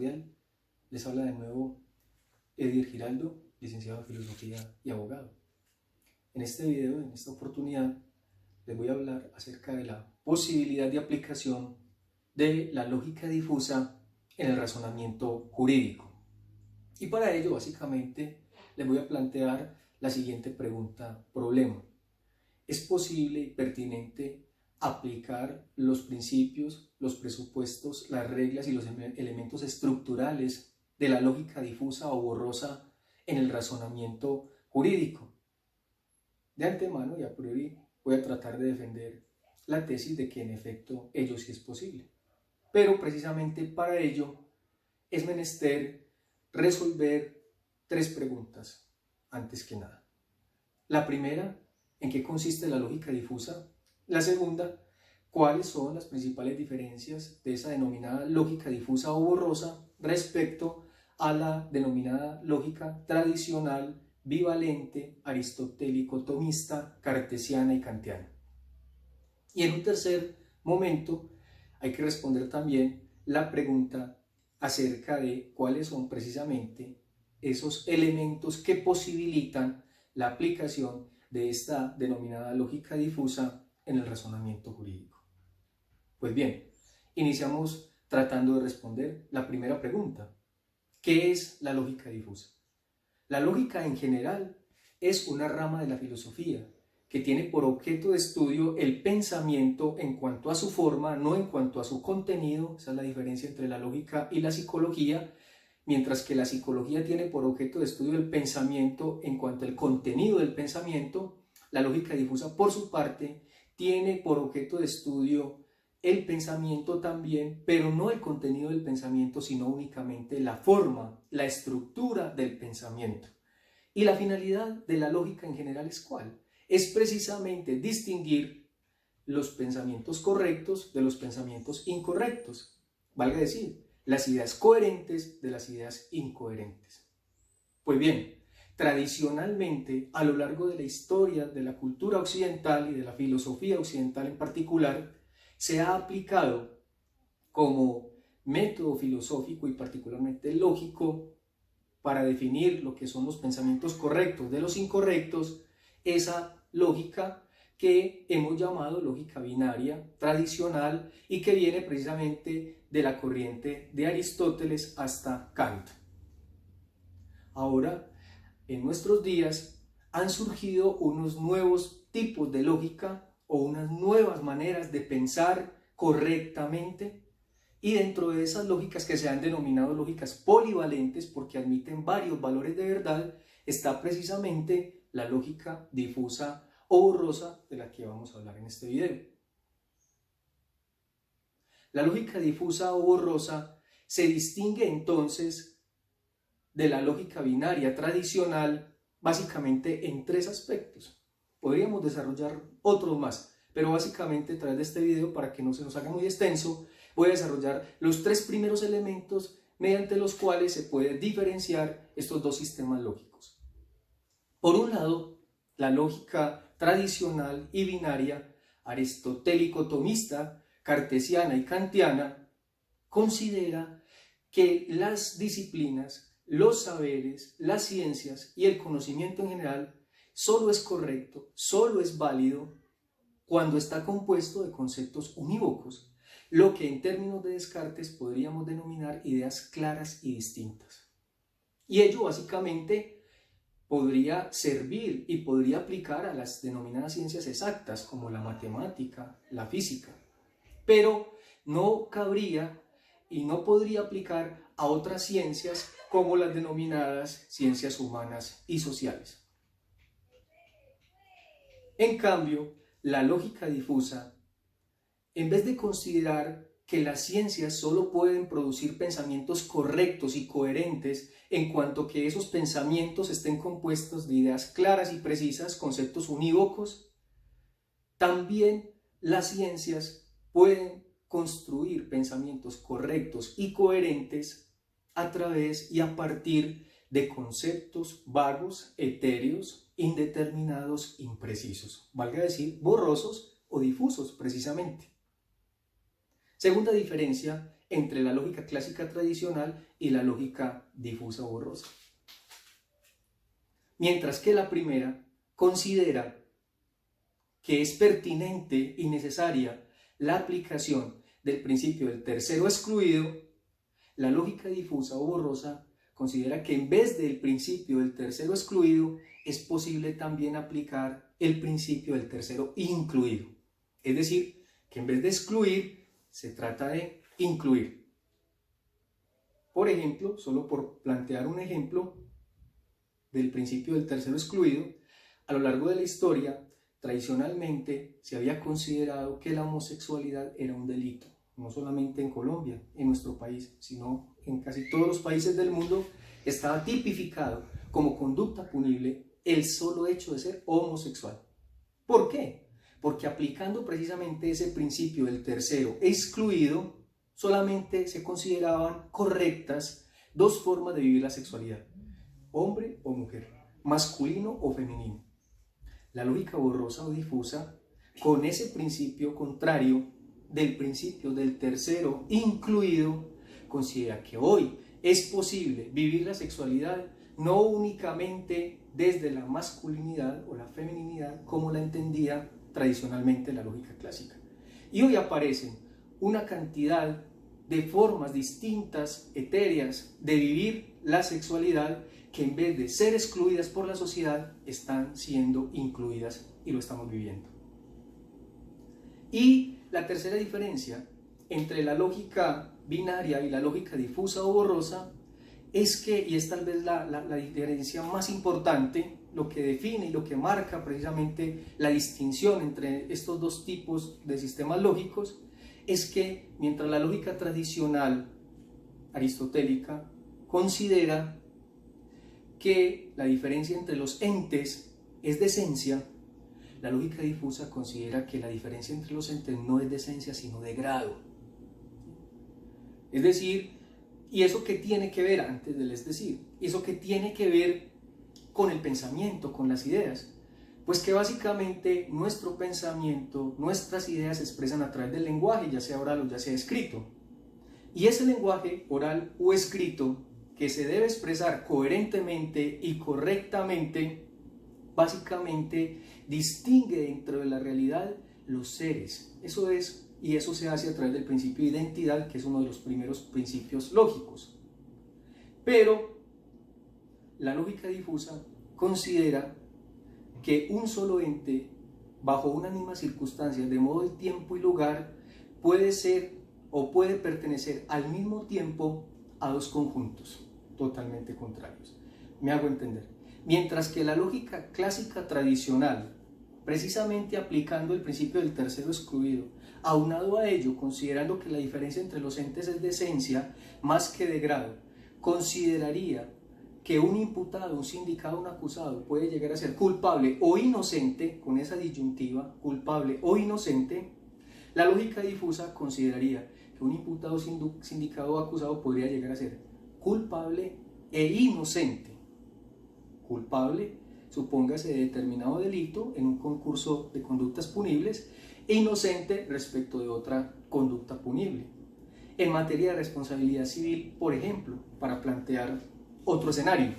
cordial. Les habla de nuevo Edier Giraldo, licenciado en Filosofía y abogado. En este video, en esta oportunidad, les voy a hablar acerca de la posibilidad de aplicación de la lógica difusa en el razonamiento jurídico. Y para ello, básicamente, les voy a plantear la siguiente pregunta-problema. ¿Es posible y pertinente aplicar los principios, los presupuestos, las reglas y los elementos estructurales de la lógica difusa o borrosa en el razonamiento jurídico? De antemano y a priori voy a tratar de defender la tesis de que en efecto ello sí es posible. Pero precisamente para ello es menester resolver tres preguntas antes que nada. La primera, ¿en qué consiste la lógica difusa? La segunda, ¿cuáles son las principales diferencias de esa denominada lógica difusa o borrosa respecto a la denominada lógica tradicional, bivalente, aristotélico-tomista, cartesiana y kantiana? Y en un tercer momento hay que responder también la pregunta acerca de cuáles son precisamente esos elementos que posibilitan la aplicación de esta denominada lógica difusa en el razonamiento jurídico. Pues bien, iniciamos tratando de responder la primera pregunta. ¿Qué es la lógica difusa? La lógica en general es una rama de la filosofía que tiene por objeto de estudio el pensamiento en cuanto a su forma, no en cuanto a su contenido. Esa es la diferencia entre la lógica y la psicología. Mientras que la psicología tiene por objeto de estudio el pensamiento en cuanto al contenido del pensamiento, la lógica difusa, por su parte, tiene por objeto de estudio el pensamiento también, pero no el contenido del pensamiento, sino únicamente la forma, la estructura del pensamiento. Y la finalidad de la lógica en general ¿es cuál? Es precisamente distinguir los pensamientos correctos de los pensamientos incorrectos. Valga decir, las ideas coherentes de las ideas incoherentes. Pues bien, tradicionalmente, a lo largo de la historia de la cultura occidental y de la filosofía occidental en particular, se ha aplicado como método filosófico y particularmente lógico para definir lo que son los pensamientos correctos de los incorrectos, esa lógica que hemos llamado lógica binaria tradicional y que viene precisamente de la corriente de Aristóteles hasta Kant. Ahora, en nuestros días, han surgido unos nuevos tipos de lógica o unas nuevas maneras de pensar correctamente, y dentro de esas lógicas que se han denominado lógicas polivalentes porque admiten varios valores de verdad, está precisamente la lógica difusa o borrosa de la que vamos a hablar en este video. La lógica difusa o borrosa se distingue entonces de la lógica binaria tradicional básicamente en tres aspectos. Podríamos desarrollar otros más, pero básicamente a través de este video, para que no se nos haga muy extenso, voy a desarrollar los tres primeros elementos mediante los cuales se puede diferenciar estos dos sistemas lógicos. Por un lado, la lógica tradicional y binaria, aristotélico-tomista, cartesiana y kantiana, considera que las disciplinas, los saberes, las ciencias y el conocimiento en general solo es correcto, solo es válido cuando está compuesto de conceptos unívocos, lo que en términos de Descartes podríamos denominar ideas claras y distintas. Y ello básicamente podría servir y podría aplicar a las denominadas ciencias exactas como la matemática, la física, pero no cabría y no podría aplicar a otras ciencias como las denominadas ciencias humanas y sociales. En cambio, la lógica difusa, en vez de considerar que las ciencias solo pueden producir pensamientos correctos y coherentes en cuanto que esos pensamientos estén compuestos de ideas claras y precisas, conceptos unívocos, también las ciencias pueden construir pensamientos correctos y coherentes a través y a partir de conceptos vagos, etéreos, indeterminados, imprecisos, valga decir, borrosos o difusos precisamente. Segunda diferencia entre la lógica clásica tradicional y la lógica difusa o borrosa. Mientras que la primera considera que es pertinente y necesaria la aplicación del principio del tercero excluido, la lógica difusa o borrosa considera que en vez del principio del tercero excluido es posible también aplicar el principio del tercero incluido. Es decir, que en vez de excluir se trata de incluir. Por ejemplo, solo por plantear un ejemplo del principio del tercero excluido, a lo largo de la historia, tradicionalmente se había considerado que la homosexualidad era un delito, no solamente en Colombia, en nuestro país, sino en casi todos los países del mundo estaba tipificado como conducta punible el solo hecho de ser homosexual. ¿Por qué? Porque aplicando precisamente ese principio del tercero excluido, solamente se consideraban correctas dos formas de vivir la sexualidad: hombre o mujer, masculino o femenino. La lógica borrosa o difusa, con ese principio contrario del principio del tercero incluido, considera que hoy es posible vivir la sexualidad no únicamente desde la masculinidad o la feminidad como la entendía tradicionalmente la lógica clásica. Y hoy aparecen una cantidad de formas distintas, etéreas, de vivir la sexualidad que en vez de ser excluidas por la sociedad están siendo incluidas y lo estamos viviendo. Y la tercera diferencia entre la lógica binaria y la lógica difusa o borrosa es que, y es tal vez la diferencia más importante, lo que define y lo que marca precisamente la distinción entre estos dos tipos de sistemas lógicos, es que mientras la lógica tradicional aristotélica considera que la diferencia entre los entes es de esencia, la lógica difusa considera que la diferencia entre los entes no es de esencia sino de grado. Es decir, ¿y eso qué tiene que ver antes del es decir? ¿Eso qué tiene que ver con el pensamiento, con las ideas? Pues que básicamente nuestro pensamiento, nuestras ideas se expresan a través del lenguaje, ya sea oral o ya sea escrito. Y ese lenguaje oral o escrito que se debe expresar coherentemente y correctamente, básicamente distingue dentro de la realidad los seres. Eso es, y eso se hace a través del principio de identidad, que es uno de los primeros principios lógicos. Pero la lógica difusa considera que un solo ente, bajo una misma circunstancia, de modo de tiempo y lugar, puede ser o puede pertenecer al mismo tiempo a dos conjuntos totalmente contrarios. Me hago entender. Mientras que la lógica clásica tradicional, precisamente aplicando el principio del tercero excluido, aunado a ello, considerando que la diferencia entre los entes es de esencia más que de grado, consideraría que un imputado, un sindicado, un acusado puede llegar a ser culpable o inocente, con esa disyuntiva, culpable o inocente, la lógica difusa consideraría que un imputado, sindicado o acusado podría llegar a ser culpable e inocente. Culpable, supóngase, de determinado delito en un concurso de conductas punibles, e inocente respecto de otra conducta punible. En materia de responsabilidad civil, por ejemplo, para plantear otro escenario,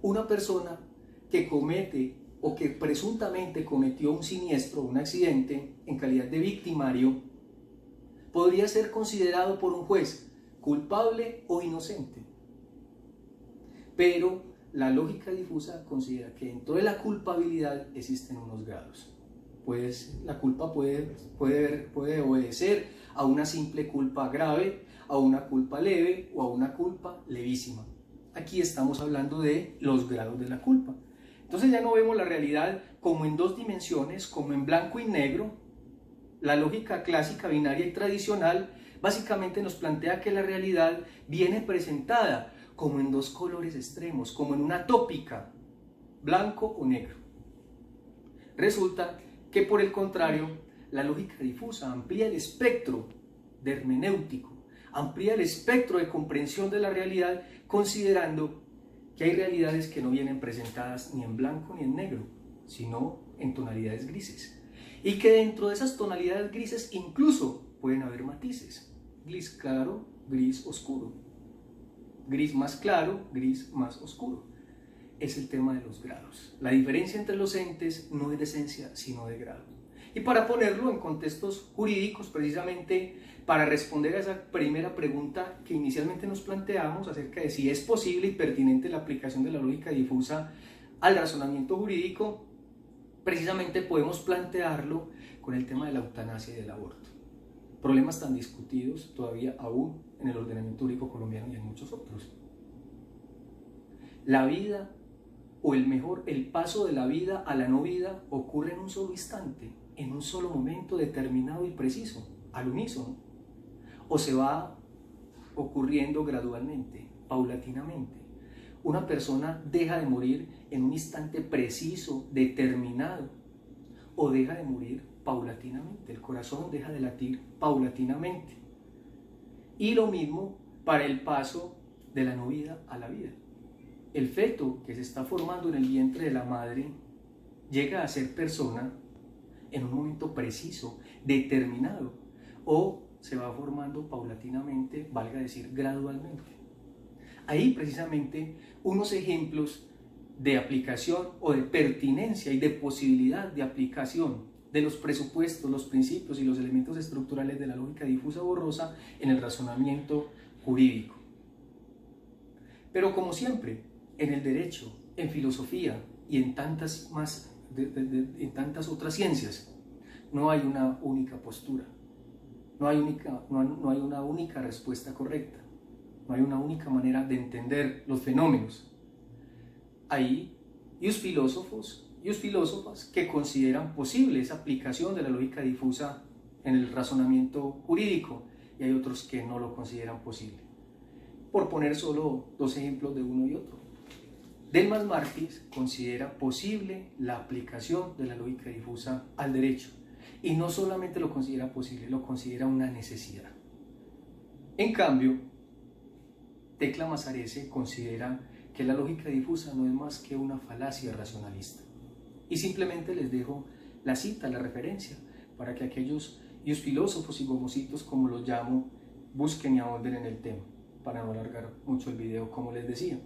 una persona que comete o que presuntamente cometió un siniestro, un accidente, en calidad de victimario, podría ser considerado por un juez culpable o inocente. Pero la lógica difusa considera que dentro de la culpabilidad existen unos grados. Pues la culpa puede obedecer a una simple culpa grave, a una culpa leve o a una culpa levísima. Aquí estamos hablando de los grados de la culpa. Entonces ya no vemos la realidad como en dos dimensiones, como en blanco y negro. La lógica clásica, binaria y tradicional básicamente nos plantea que la realidad viene presentada como en dos colores extremos, como en una tópica, blanco o negro. Resulta que por el contrario, la lógica difusa amplía el espectro de hermenéutico, amplía el espectro de comprensión de la realidad, considerando que hay realidades que no vienen presentadas ni en blanco ni en negro, sino en tonalidades grises. Y que dentro de esas tonalidades grises incluso pueden haber matices. gris claro, gris oscuro, gris más claro, gris más oscuro. Es el tema de los grados. La diferencia entre los entes no es de esencia, sino de grado. Y para ponerlo en contextos jurídicos, precisamente para responder a esa primera pregunta que inicialmente nos planteamos acerca de si es posible y pertinente la aplicación de la lógica difusa al razonamiento jurídico, precisamente podemos plantearlo con el tema de la eutanasia y del aborto. Problemas tan discutidos todavía aún en el ordenamiento jurídico colombiano y en muchos otros. La vida, o el paso de la vida a la no vida, ocurre en un solo instante, en un solo momento determinado y preciso, al unísono, o se va ocurriendo gradualmente, paulatinamente. Una persona deja de morir en un instante preciso, determinado, o deja de morir paulatinamente. El corazón deja de latir paulatinamente. Y lo mismo para el paso de la no vida a la vida. El feto que se está formando en el vientre de la madre llega a ser persona en un momento preciso, determinado, o se va formando paulatinamente, valga decir gradualmente. Ahí precisamente unos ejemplos de aplicación o de pertinencia y de posibilidad de aplicación de los presupuestos, los principios y los elementos estructurales de la lógica difusa borrosa en el razonamiento jurídico. Pero como siempre, en el derecho, en filosofía y en tantas otras ciencias, no hay una única postura, no hay una única respuesta correcta, no hay una única manera de entender los fenómenos. Hay filósofos y filósofas que consideran posible esa aplicación de la lógica difusa en el razonamiento jurídico y hay otros que no lo consideran posible. Por poner solo dos ejemplos de uno y otro. Delmas Martins considera posible la aplicación de la lógica difusa al derecho y no solamente lo considera posible, lo considera una necesidad. En cambio, Tecla Mazarese considera que la lógica difusa no es más que una falacia racionalista. Y simplemente les dejo la cita, la referencia, para que aquellos filósofos y gomositos, como los llamo, busquen y ahonden en el tema, para no alargar mucho el video, como les decía.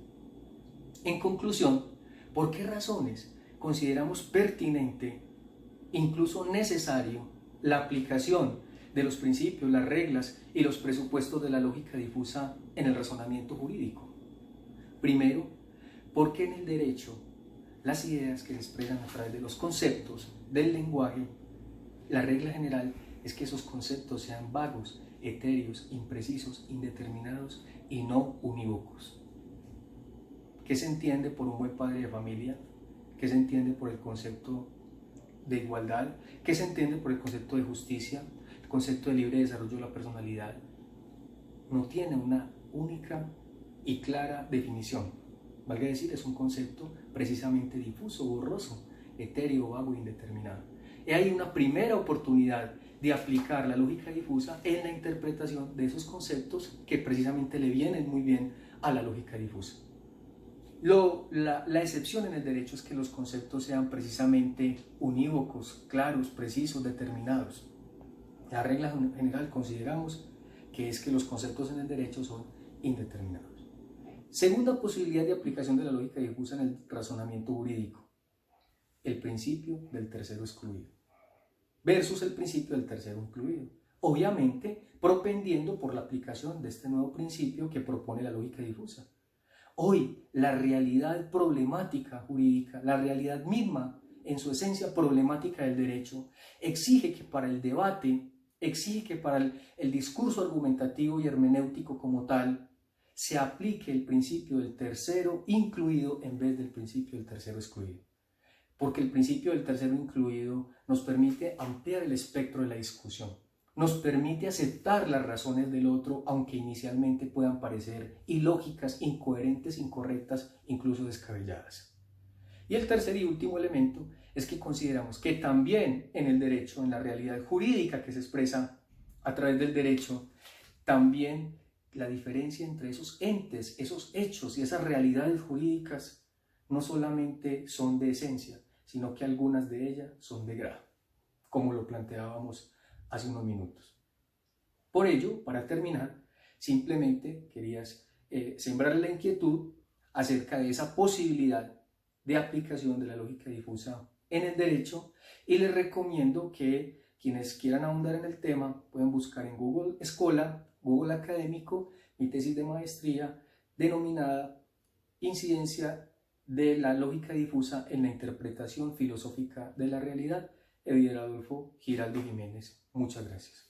En conclusión, ¿por qué razones consideramos pertinente, incluso necesario, la aplicación de los principios, las reglas y los presupuestos de la lógica difusa en el razonamiento jurídico? Primero, porque en el derecho las ideas que se expresan a través de los conceptos, del lenguaje, la regla general es que esos conceptos sean vagos, etéreos, imprecisos, indeterminados y no unívocos. ¿Qué se entiende por un buen padre de familia? ¿Qué se entiende por el concepto de igualdad? ¿Qué se entiende por el concepto de justicia? El concepto de libre desarrollo de la personalidad no tiene una única y clara definición. Valga decir, es un concepto precisamente difuso, borroso, etéreo, vago, indeterminado. Y hay una primera oportunidad de aplicar la lógica difusa en la interpretación de esos conceptos que precisamente le vienen muy bien a la lógica difusa. La excepción en el derecho es que los conceptos sean precisamente unívocos, claros, precisos, determinados. La regla general consideramos que es que los conceptos en el derecho son indeterminados. Segunda posibilidad de aplicación de la lógica difusa en el razonamiento jurídico: el principio del tercero excluido versus el principio del tercero incluido. Obviamente, propendiendo por la aplicación de este nuevo principio que propone la lógica difusa. Hoy, la realidad problemática jurídica, la realidad misma, en su esencia problemática del derecho, exige que para el debate, exige que para el discurso argumentativo y hermenéutico como tal, se aplique el principio del tercero incluido en vez del principio del tercero excluido. Porque el principio del tercero incluido nos permite ampliar el espectro de la discusión. Nos permite aceptar las razones del otro, aunque inicialmente puedan parecer ilógicas, incoherentes, incorrectas, incluso descabelladas. Y el tercer y último elemento es que consideramos que también en el derecho, en la realidad jurídica que se expresa a través del derecho, también la diferencia entre esos entes, esos hechos y esas realidades jurídicas no solamente son de esencia, sino que algunas de ellas son de grado, como lo planteábamos hace unos minutos. Por ello, para terminar, simplemente querías sembrar la inquietud acerca de esa posibilidad de aplicación de la lógica difusa en el derecho, y les recomiendo que quienes quieran ahondar en el tema pueden buscar en Google Scholar, Google Académico, mi tesis de maestría denominada Incidencia de la lógica difusa en la interpretación filosófica de la realidad, Editor Adolfo Giraldo Jiménez. Muchas gracias.